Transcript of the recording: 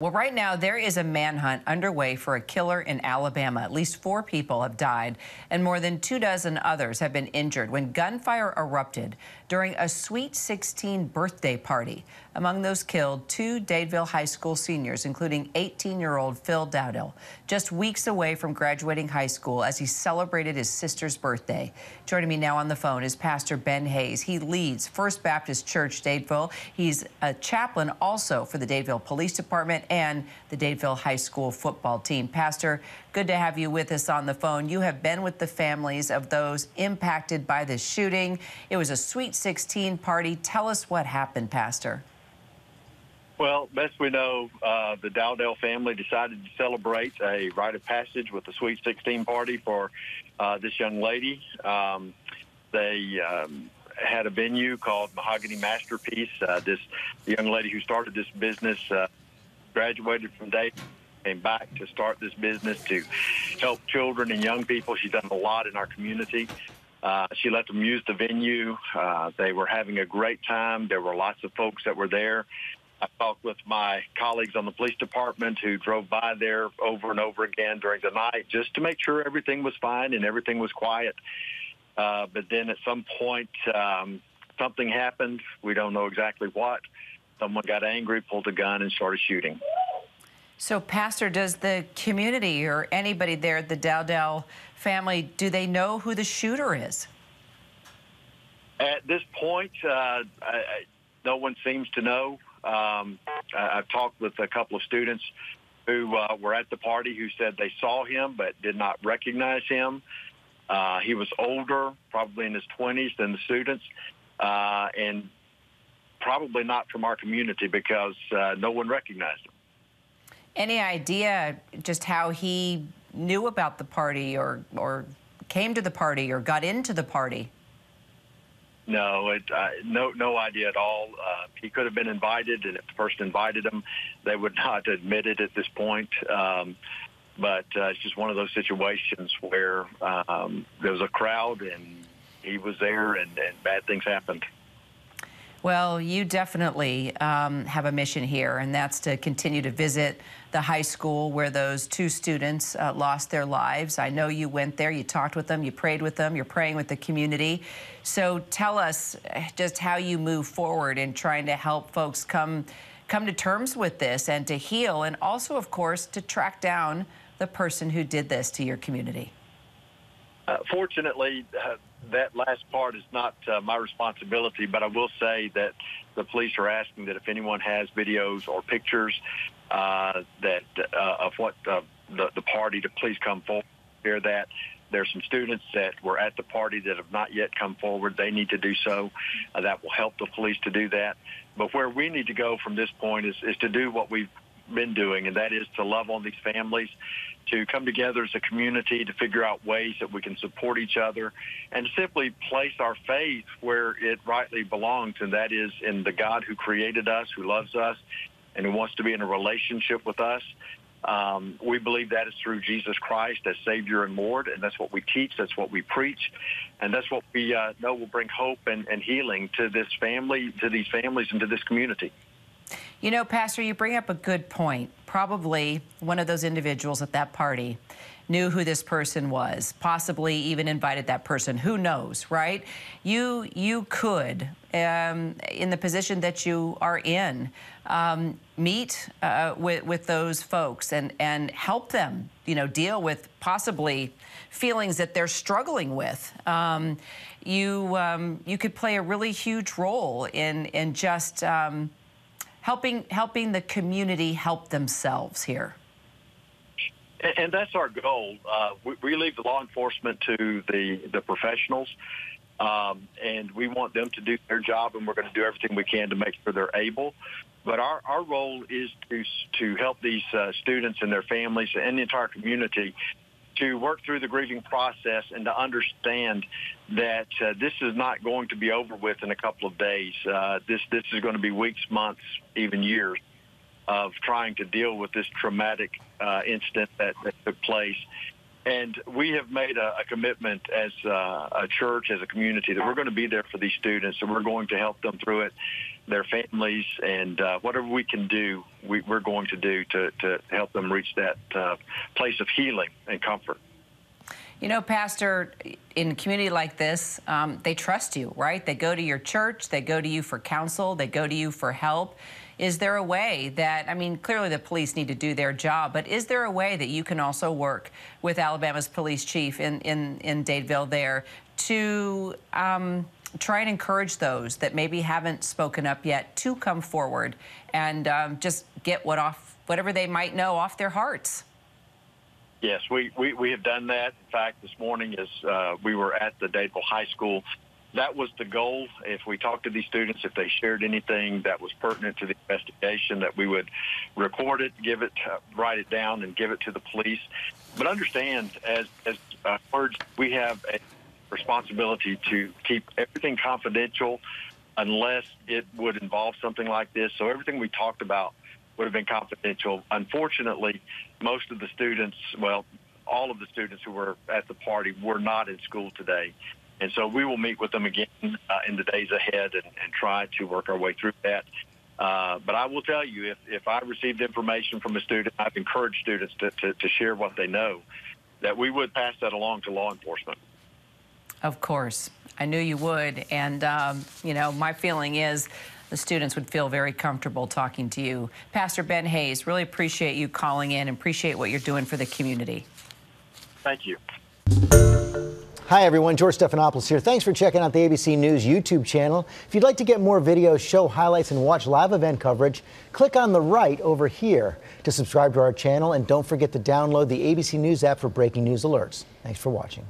Well, right now, there is a manhunt underway for a killer in Alabama. At least 4 people have died, and more than 24 others have been injured when gunfire erupted during a Sweet 16 birthday party. Among those killed, 2 Dadeville High School seniors, including 18-year-old Phil Dowdell, just weeks away from graduating high school as he celebrated his sister's birthday. Joining me now on the phone is Pastor Ben Hayes. He leads First Baptist Church Dadeville. He's a chaplain also for the Dadeville Police Department and the Dadeville High School football team. Pastor, good to have you with us on the phone. You have been with the families of those impacted by this shooting. It was a Sweet 16 party. Tell us what happened, Pastor. Well, best we know, the Dowdell family decided to celebrate a rite of passage with the Sweet 16 party for this young lady. They had a venue called Mahogany Masterpiece. This young lady who started this business graduated from Dayton, came back to start this business to help children and young people. She's done a lot in our community. She let them use the venue. They were having a great time. There were lots of folks that were there. I talked with my colleagues on the police department who drove by there over and over again during the night just to make sure everything was fine and everything was quiet. But then at some point, something happened. We don't know exactly what. Someone got angry, pulled a gun, and started shooting. So, Pastor, does the community or anybody there at the Dowdell family, do they know who the shooter is? At this point, no one seems to know. I've talked with a couple of students who were at the party who said they saw him but did not recognize him. He was older, probably in his 20s than the students, and probably not from our community because no one recognized him. Any idea just how he knew about the party or came to the party or got into the party? No, no idea at all. He could have been invited, and if the person invited him, they would not admit it at this point. But it's just one of those situations where there was a crowd, and he was there, and bad things happened. Well, you definitely have a mission here, and that's to continue to visit the high school where those 2 students lost their lives. I know you went there, you talked with them, you prayed with them, you're praying with the community. So tell us just how you move forward in trying to help folks come to terms with this and to heal, and also, of course, to track down the person who did this to your community. Fortunately, that last part is not my responsibility, but I will say that the police are asking that if anyone has videos or pictures of what the party, to please come forward. Share that. There's some students that were at the party that have not yet come forward. They need to do so. That will help the police to do that. But where we need to go from this point is to do what we've been doing, and that is to love on these families, to come together as a community, to figure out ways that we can support each other, and to simply place our faith where it rightly belongs, and that is in the God who created us, who loves us, and who wants to be in a relationship with us. We believe that is through Jesus Christ as Savior and Lord, and that's what we teach, that's what we preach, and that's what we know will bring hope and healing to this family, to these families, and to this community. You know, Pastor, you bring up a good point. Probably one of those individuals at that party knew who this person was, possibly even invited that person. Who knows, right? You could, in the position that you are in, meet with those folks and help them, deal with possibly feelings that they're struggling with. You could play a really huge role in just helping the community help themselves here. And that's our goal. We leave the law enforcement to the professionals, and we want them to do their job, and we're going to do everything we can to make sure they're able. But our role is to help these students and their families and the entire community to work through the grieving process and to understand that this is not going to be over with in a couple of days. This is going to be weeks, months, even years of trying to deal with this traumatic incident that took place. And we have made a commitment as a church, as a community, that we're going to be there for these students, and we're going to help them through it, their families, and whatever we can do, we're going to do to help them reach that place of healing and comfort. You know, Pastor, in a community like this, they trust you, right? They go to your church, they go to you for counsel, they go to you for help. Is there a way that, I mean, clearly the police need to do their job, but is there a way that you can also work with Alabama's police chief in Dadeville there to try and encourage those that maybe haven't spoken up yet to come forward and just get whatever they might know off their hearts? Yes, we have done that. In fact, this morning as we were at the Dadeville High School, that was the goal. If we talked to these students, if they shared anything that was pertinent to the investigation, that we would record it, write it down, and give it to the police. But understand, as we have a responsibility to keep everything confidential unless it would involve something like this. So everything we talked about would have been confidential. Unfortunately, most of the students, well, all of the students who were at the party were not in school today. And so we will meet with them again in the days ahead and try to work our way through that. But I will tell you, if I received information from a student, I've encouraged students to share what they know, that we would pass that along to law enforcement. Of course. I knew you would. And, you know, my feeling is the students would feel very comfortable talking to you. Pastor Ben Hayes, really appreciate you calling in and appreciate what you're doing for the community. Thank you. Hi, everyone. George Stephanopoulos here. Thanks for checking out the ABC News YouTube channel. If you'd like to get more videos, show highlights, and watch live event coverage, click on the right over here to subscribe to our channel. And don't forget to download the ABC News app for breaking news alerts. Thanks for watching.